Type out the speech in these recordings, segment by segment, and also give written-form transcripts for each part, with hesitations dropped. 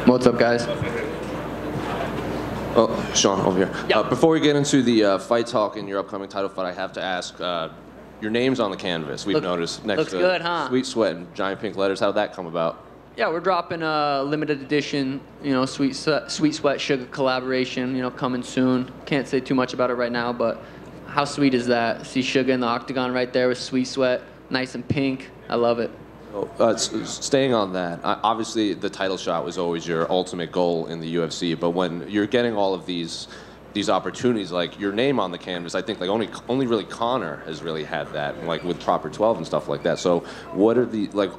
What's up, guys? Oh, Sean, over here. Yep. Before we get into the fight talk in your upcoming title fight, I have to ask, your name's on the canvas. We've noticed next looks to good, huh? Sweet Sweat and giant pink letters. How'd that come about? Yeah, we're dropping a limited edition, Sweet Sweat Sugar collaboration, coming soon. Can't say too much about it right now, but how sweet is that? See Sugar in the octagon right there with Sweet Sweat, nice and pink. I love it. Staying on that, obviously the title shot was always your ultimate goal in the UFC, but when you're getting all of these opportunities, like your name on the canvas, I think like only really Conor has really had that, like with Proper 12 and stuff like that. So what are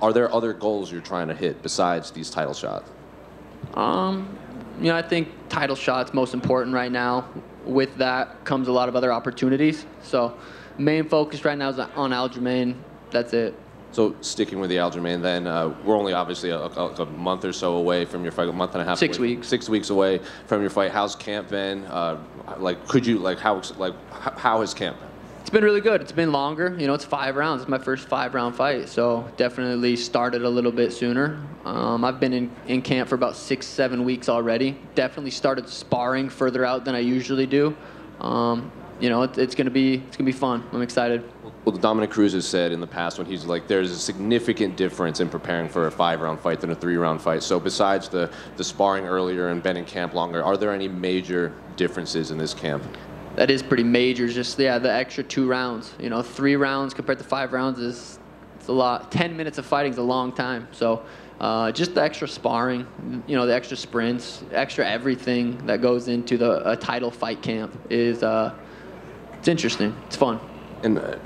are there other goals you're trying to hit besides these title shots? I think title shot's most important right now. With that comes a lot of other opportunities. So main focus right now is on Aljamain. That's it. So sticking with the Aljamain, then we're only obviously a month or so away from your fight, a month and a half. 6 weeks. 6 weeks away from your fight. How's camp been? How has camp been? It's been really good. It's been longer. It's 5 rounds. It's my first 5-round fight, so definitely started a little bit sooner. I've been in camp for about 6-7 weeks already. Definitely started sparring further out than I usually do. It's gonna be fun. I'm excited. Well, Dominic Cruz has said in the past when he's like, there's a significant difference in preparing for a 5-round fight than a 3-round fight. So besides the sparring earlier and been in camp longer, are there any major differences in this camp? That is pretty major. Just the extra 2 rounds. 3 rounds compared to 5 rounds it's a lot. 10 minutes of fighting is a long time. So just the extra sparring, the extra sprints, extra everything that goes into a title fight camp is it's interesting. It's fun. And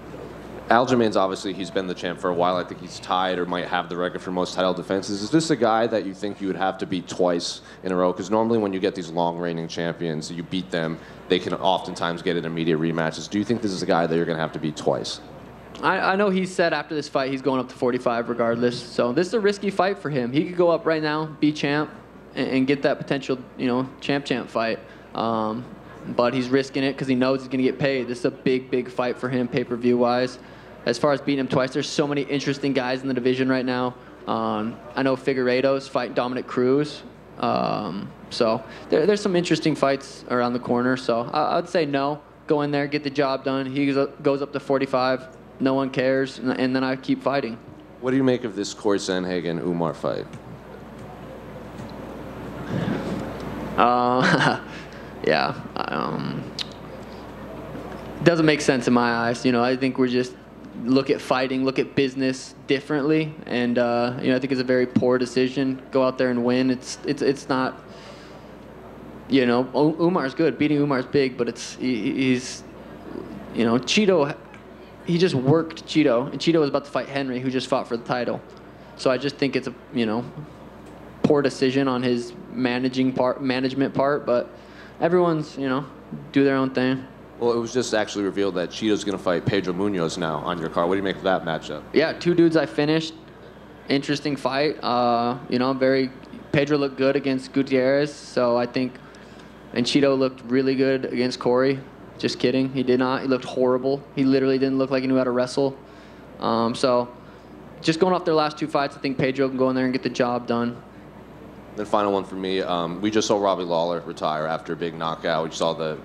Aljamain's obviously, he's been the champ for a while. I think he's tied or might have the record for most title defenses. Is this a guy that you think you would have to beat twice in a row? Because normally when you get these long reigning champions, you beat them, they can oftentimes get an immediate rematches. Do you think this is a guy that you're going to have to beat twice? I know he said after this fight he's going up to 45 regardless. So this is a risky fight for him. He could go up right now, be champ, and get that potential, champ fight. But he's risking it because he knows he's going to get paid. This is a big fight for him pay-per-view wise. As far as beating him twice, there's so many interesting guys in the division right now. I know Figueiredo's fighting Dominic Cruz. So there's some interesting fights around the corner. So I would say no. Go in there, get the job done. He goes up to 45. No one cares. And then I keep fighting. What do you make of this Corey Sandhagen-Umar fight? Yeah. Doesn't make sense in my eyes. I think we're just look at fighting, look at business differently, and I think it's a very poor decision. Go out there and win. It's not. Umar's good. Beating Umar's big, but he's Chito. He just worked Chito, and Chito was about to fight Henry, who just fought for the title. So I just think it's a poor decision on his management part, but everyone's do their own thing. Well, it was just actually revealed that Chito's going to fight Pedro Munhoz now on your card. What do you make of that matchup? Yeah, 2 dudes I finished. Interesting fight. Pedro looked good against Gutierrez, so I think, and Chito looked really good against Corey. Just kidding, he did not. He looked horrible. He literally didn't look like he knew how to wrestle. So just going off their last 2 fights, I think Pedro can go in there and get the job done. Then final one for me, we just saw Robbie Lawler retire after a big knockout. We saw a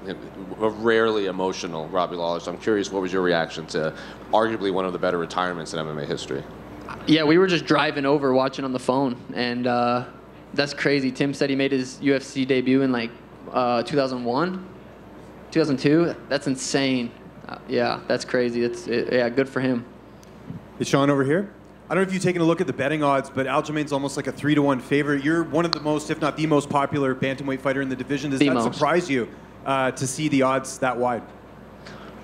rarely emotional Robbie Lawler. So I'm curious, what was your reaction to arguably one of the better retirements in MMA history? Yeah, we were just driving over, watching on the phone, and that's crazy. Tim said he made his UFC debut in like 2001, 2002. That's insane. Yeah, that's crazy. Yeah, good for him. Hey, Sean, over here. I don't know if you've taken a look at the betting odds, but Aljamain's almost like a 3-to-1 favorite. You're one of the most, if not the most popular bantamweight fighter in the division. Does that surprise you to see the odds that wide?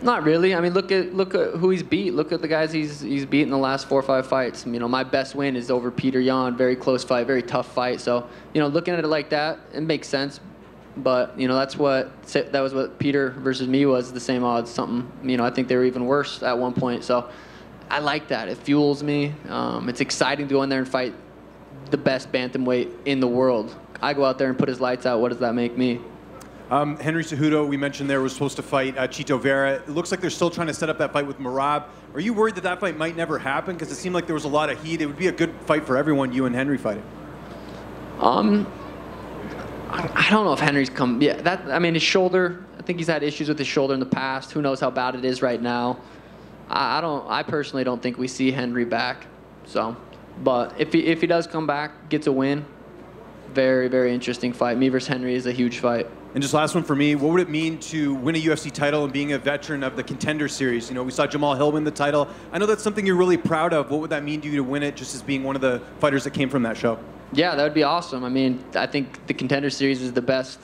Not really. I mean, look at who he's beat. Look at the guys he's beat in the last 4 or 5 fights. My best win is over Peter Yan. Very close fight, very tough fight. So, looking at it like that, it makes sense. But that was what Peter versus me was, the same odds. Something. I think they were even worse at one point. So I like that. It fuels me. It's exciting to go in there and fight the best bantamweight in the world. I go out there and put his lights out. What does that make me? Henry Cejudo, we mentioned there, was supposed to fight Chito Vera. It looks like they're still trying to set up that fight with Merab. Are you worried that fight might never happen? Because it seemed like there was a lot of heat. It would be a good fight for everyone, you and Henry fighting. I don't know if Henry's come. Yeah, I mean, his shoulder. I think he's had issues with his shoulder in the past. Who knows how bad it is right now? I personally don't think we see Henry back. So, but if he does come back, gets a win, very, very interesting fight. Me versus Henry is a huge fight. And just last one for me, what would it mean to win a UFC title and being a veteran of the Contender Series? You know, we saw Jamal Hill win the title. I know that's something you're really proud of. What would that mean to you to win it just as being one of the fighters that came from that show? Yeah, that would be awesome. I mean, I think the Contender Series is the best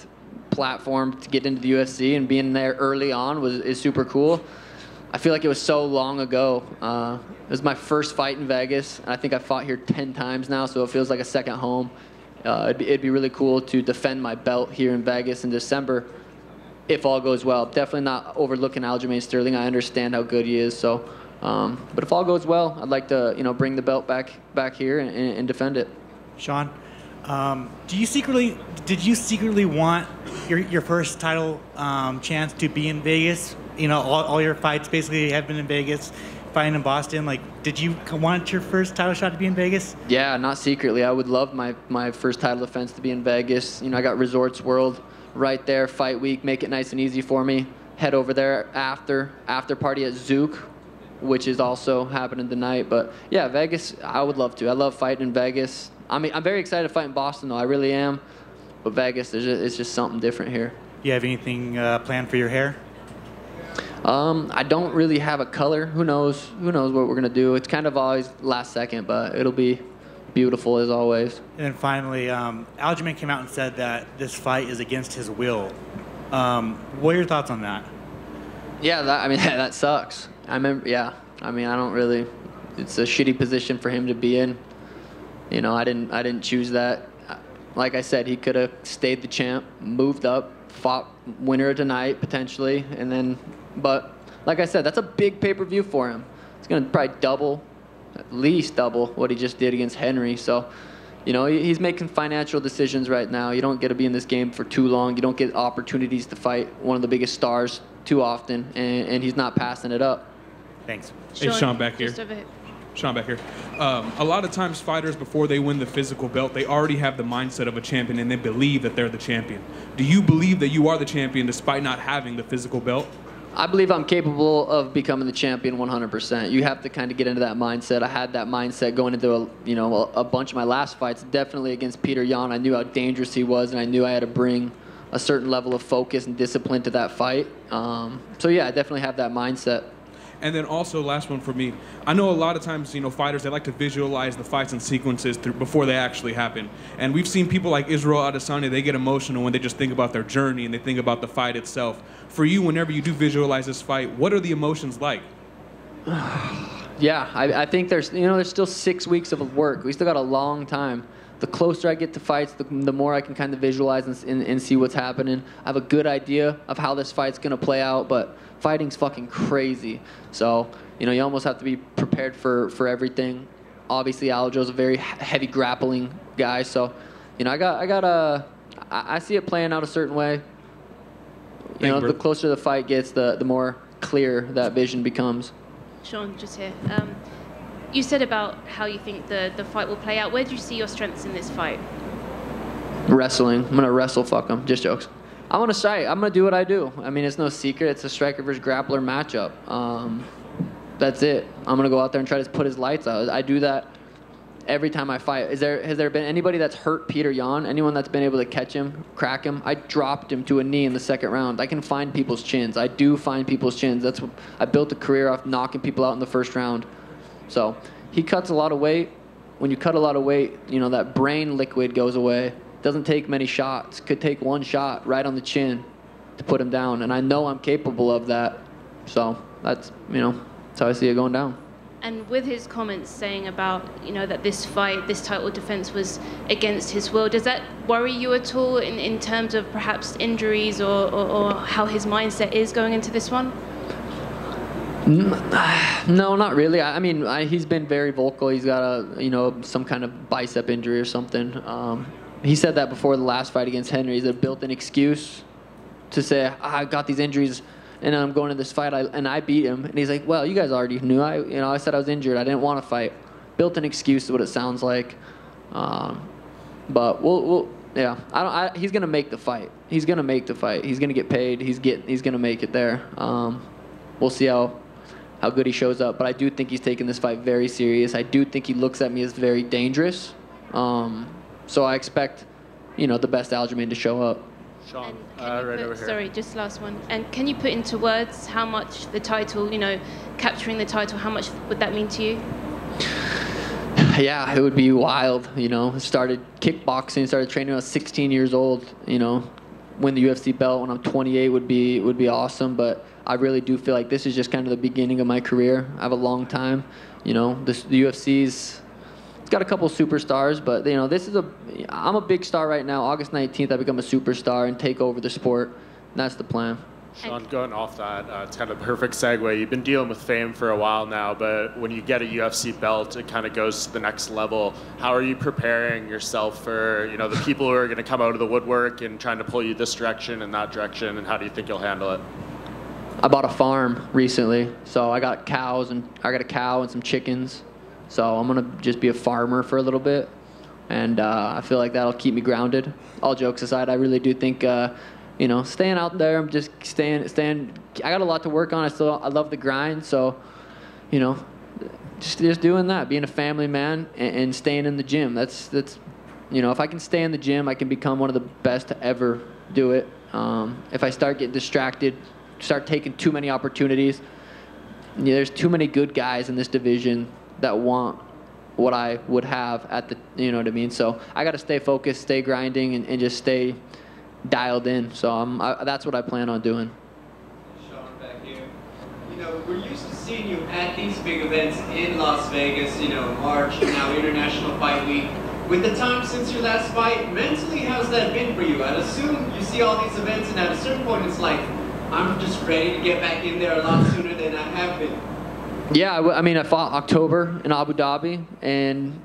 platform to get into the UFC, and being there early on is super cool. I feel like it was so long ago. It was my first fight in Vegas, and I think I fought here 10 times now, so it feels like a second home. It'd be really cool to defend my belt here in Vegas in December if all goes well. Definitely not overlooking Aljamain Sterling. I understand how good he is. So, but if all goes well, I'd like to bring the belt back here and defend it. Sean, did you secretly want your first title chance to be in Vegas? You know, all your fights basically have been in Vegas. Fighting in Boston, like, did you want your first title shot to be in Vegas? Yeah, not secretly. I would love my first title defense to be in Vegas. You know, I got Resorts World right there, fight week, make it nice and easy for me. Head over there after party at Zook, which is also happening tonight. But yeah, Vegas, I would love to. I love fighting in Vegas. I mean, I'm very excited to fight in Boston, though. I really am. But Vegas, it's just something different here. You have anything planned for your hair? I don't really have a color. Who knows what we're going to do. It's kind of always last second, but it'll be beautiful as always. And then finally, Aljamain came out and said that this fight is against his will. What are your thoughts on that? Yeah, I mean, that sucks. I remember, yeah. I mean, I don't really, it's a shitty position for him to be in. You know, I didn't choose that. Like I said, he could have stayed the champ, moved up, fought winner tonight potentially, and then, but like I said, that's a big pay-per-view for him. It's going to probably at least double what he just did against Henry. So, you know, he's making financial decisions right now. You don't get to be in this game for too long. You don't get opportunities to fight one of the biggest stars too often, and he's not passing it up. Thanks. Hey, Sean back here. Sean back here. A lot of times fighters, before they win the physical belt, they already have the mindset of a champion and they believe that they're the champion. Do you believe that you are the champion despite not having the physical belt? I believe I'm capable of becoming the champion 100%. You have to kind of get into that mindset. I had that mindset going into a bunch of my last fights. Definitely against Peter Yan, I knew how dangerous he was, and I knew I had to bring a certain level of focus and discipline to that fight. So yeah, I definitely have that mindset. And then also, last one for me. I know a lot of times, fighters, they like to visualize the fights and sequences before they actually happen. And we've seen people like Israel Adesanya, they get emotional when they just think about their journey and they think about the fight itself. For you, whenever you do visualize this fight, what are the emotions like? Yeah, I think there's still 6 weeks of work. We still got a long time. The closer I get to fights, the more I can kind of visualize and see what's happening. I have a good idea of how this fight's going to play out, but fighting's fucking crazy. So, you almost have to be prepared for everything. Obviously, Aljo's a very heavy grappling guy, so, I see it playing out a certain way. The closer the fight gets, the more clear that vision becomes. Sean, just here. You said about how you think the fight will play out. Where do you see your strengths in this fight? Wrestling. I'm going to wrestle fuck him. Just jokes. I'm going to fight. I'm going to do what I do. I mean, it's no secret. It's a striker versus grappler matchup. That's it. I'm going to go out there and try to put his lights out. I do that every time I fight. Has there been anybody that's hurt Peter Yan? Anyone that's been able to catch him, crack him? I dropped him to a knee in the second round. I can find people's chins. I do find people's chins. That's what I built a career off, knocking people out in the first round. So he cuts a lot of weight. When you cut a lot of weight, that brain liquid goes away. Doesn't take many shots. Could take one shot right on the chin to put him down. And I know I'm capable of that. So that's how I see it going down. And with his comments saying about, that this fight, this title defense was against his will, does that worry you at all in terms of perhaps injuries or how his mindset is going into this one? No, not really. I mean, he's been very vocal. He's got some kind of bicep injury or something. He said that before the last fight against Henry. He's a built-in excuse to say, I got these injuries and I'm going to this fight and I beat him. And he's like, well, you guys already knew. I said I was injured. I didn't want to fight. Built-in excuse is what it sounds like. But Yeah, he's gonna make the fight. He's gonna make the fight. He's gonna get paid. He's gonna make it there. We'll see how good he shows up. But I do think he's taking this fight very serious. I do think he looks at me as very dangerous. So I expect, the best Aljamain to show up. Sean, right over here. Sorry, just last one. And can you put into words how much the title, capturing the title, how much would that mean to you? Yeah, it would be wild. Started kickboxing, started training when I was 16 years old. Win the UFC belt when I'm 28 would be awesome. But I really do feel like this is just kind of the beginning of my career. I have a long time. The UFC's got a couple superstars, but I'm a big star right now. August 19th, I become a superstar and take over the sport. That's the plan. Sean, going off that, it's kind of a perfect segue. You've been dealing with fame for a while now, but when you get a UFC belt, it kind of goes to the next level. How are you preparing yourself for, the people who are going to come out of the woodwork and trying to pull you this direction and that direction, and how do you think you'll handle it? I bought a farm recently, so I got cows, and I got a cow and some chickens. So I'm going to just be a farmer for a little bit, and I feel like that'll keep me grounded. All jokes aside, I really do think staying out there, I'm just staying. I got a lot to work on. I love the grind. So, just doing that, being a family man and staying in the gym. That's if I can stay in the gym, I can become one of the best to ever do it. If I start getting distracted, start taking too many opportunities, there's too many good guys in this division that want what I would have at the, what I mean? So I got to stay focused, stay grinding, and just stay dialed in. So that's what I plan on doing. Sean, back here. We're used to seeing you at these big events in Las Vegas, March, now International Fight Week. With the time since your last fight, mentally, how's that been for you? I'd assume you see all these events, and at a certain point, it's like, I'm just ready to get back in there a lot sooner than I have been. Yeah, I fought October in Abu Dhabi and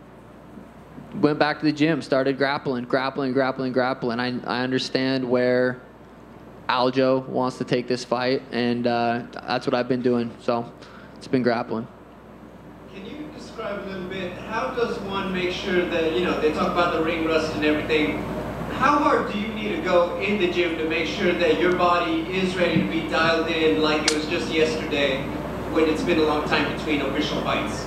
went back to the gym, started grappling. I understand where Aljo wants to take this fight, and that's what I've been doing. So it's been grappling. Can you describe a little bit, how does one make sure that, they talk about the ring rust and everything. How hard do you need to go in the gym to make sure that your body is ready to be dialed in like it was just yesterday when it's been a long time between official fights?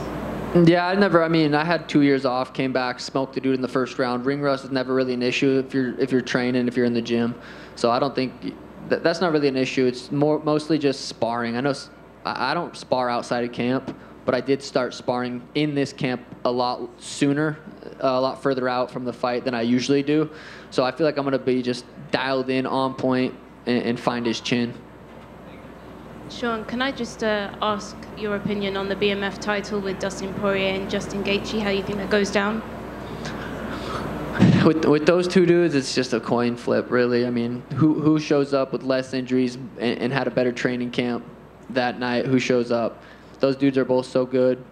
Yeah, I had 2 years off, came back, smoked the dude in the first round. Ring rust is never really an issue if you're training, if you're in the gym. So I don't think that's not really an issue. It's mostly just sparring. I know I don't spar outside of camp, but I did start sparring in this camp a lot sooner, a lot further out from the fight than I usually do. So I feel like I'm going to be just dialed in, on point, and find his chin. Sean, can I just ask your opinion on the BMF title with Dustin Poirier and Justin Gaethje? How you think that goes down? With those two dudes, it's just a coin flip, really. Who shows up with less injuries and had a better training camp that night? Who shows up? Those dudes are both so good.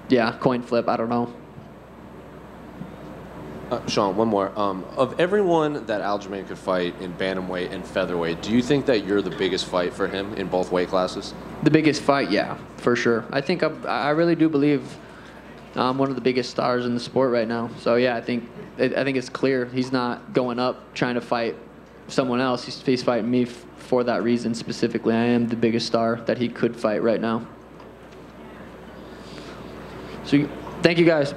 Yeah, coin flip. I don't know. Sean, one more. Of everyone that Aljamain could fight in bantamweight and featherweight, do you think that you're the biggest fight for him in both weight classes? The biggest fight, yeah, for sure. I think I really do believe I'm one of the biggest stars in the sport right now. So yeah, I think it's clear he's not going up trying to fight someone else. He's fighting me for that reason specifically. I am the biggest star that he could fight right now. So thank you guys.